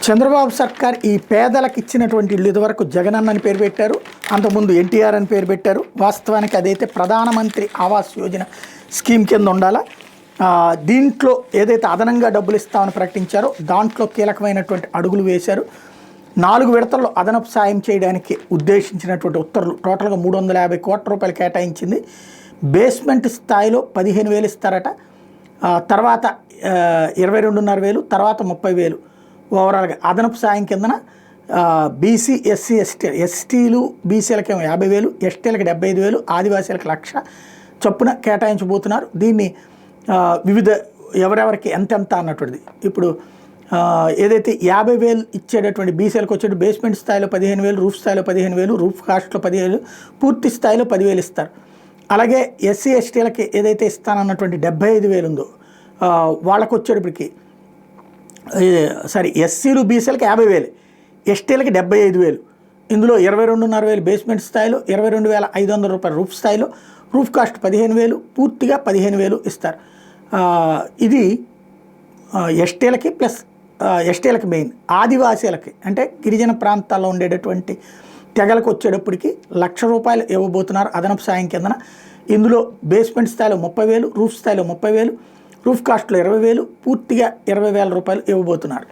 చంద్రబాబు సర్కార్ ఈ పేదలకు ఇచ్చినటువంటి ఇల్లు ఇదివరకు జగనన్న అని పేరు పెట్టారు, అంతకుముందు ఎన్టీఆర్ అని పేరు పెట్టారు. వాస్తవానికి అదైతే ప్రధానమంత్రి ఆవాస్ యోజన స్కీమ్ కింద ఉండాలా. దీంట్లో ఏదైతే అదనంగా డబ్బులు ఇస్తామని ప్రకటించారో దాంట్లో కీలకమైనటువంటి అడుగులు వేశారు. 4 విడతల్లో అదనపు సాయం చేయడానికి ఉద్దేశించినటువంటి ఉత్తర్వులు టోటల్గా 350 కోట్ల రూపాయలు కేటాయించింది. బేస్మెంట్ స్థాయిలో 15,000 ఇస్తారట, తర్వాత 22,500, తర్వాత 30,000 ఓవరాల్గా అదనపు సాయం కిందన బీసీ ఎస్సీ ఎస్టీలు బీసీలకేమో 50,000, ఎస్టీలకు 75,000, ఆదివాసీలకు 1,00,000 చొప్పున కేటాయించబోతున్నారు. దీన్ని వివిధ ఎవరెవరికి ఎంతెంత అన్నటువంటిది ఇప్పుడు ఏదైతే 50,000 ఇచ్చేటటువంటి బీసీలకు వచ్చేటి బేస్మెంట్ స్థాయిలో 15,000, రూఫ్ స్థాయిలో 15,000, రూఫ్ కాస్ట్లో 10,000, పూర్తి స్థాయిలో 10,000 ఇస్తారు. అలాగే ఎస్సీ ఎస్టీలకి ఏదైతే ఇస్తానన్నటువంటి 75,000 ఉందో వాళ్ళకు వచ్చేటప్పటికి ఎస్సీలు బీసీలకి 50,000, ఎస్టీలకి 75,000. ఇందులో 22,500 బేస్మెంట్ స్థాయిలో, 22,500 రూపాయలు రూఫ్ స్థాయిలో, రూఫ్ కాస్ట్ 15,000, పూర్తిగా 15,000 ఇస్తారు. ఇది ఎస్టీలకి ప్లస్ ఎస్టీలకి మెయిన్. ఆదివాసీలకి అంటే గిరిజన ప్రాంతాల్లో ఉండేటటువంటి తెగలకు వచ్చేటప్పటికి 1,00,000 రూపాయలు ఇవ్వబోతున్నారు అదనపు సాయం కిందన. ఇందులో బేస్మెంట్ స్థాయిలో 30,000, రూఫ్ స్థాయిలో 30,000, రూఫ్ కాస్ట్లో 20,000, పూర్తిగా 20,000 రూపాయలు ఇవ్వబోతున్నారు.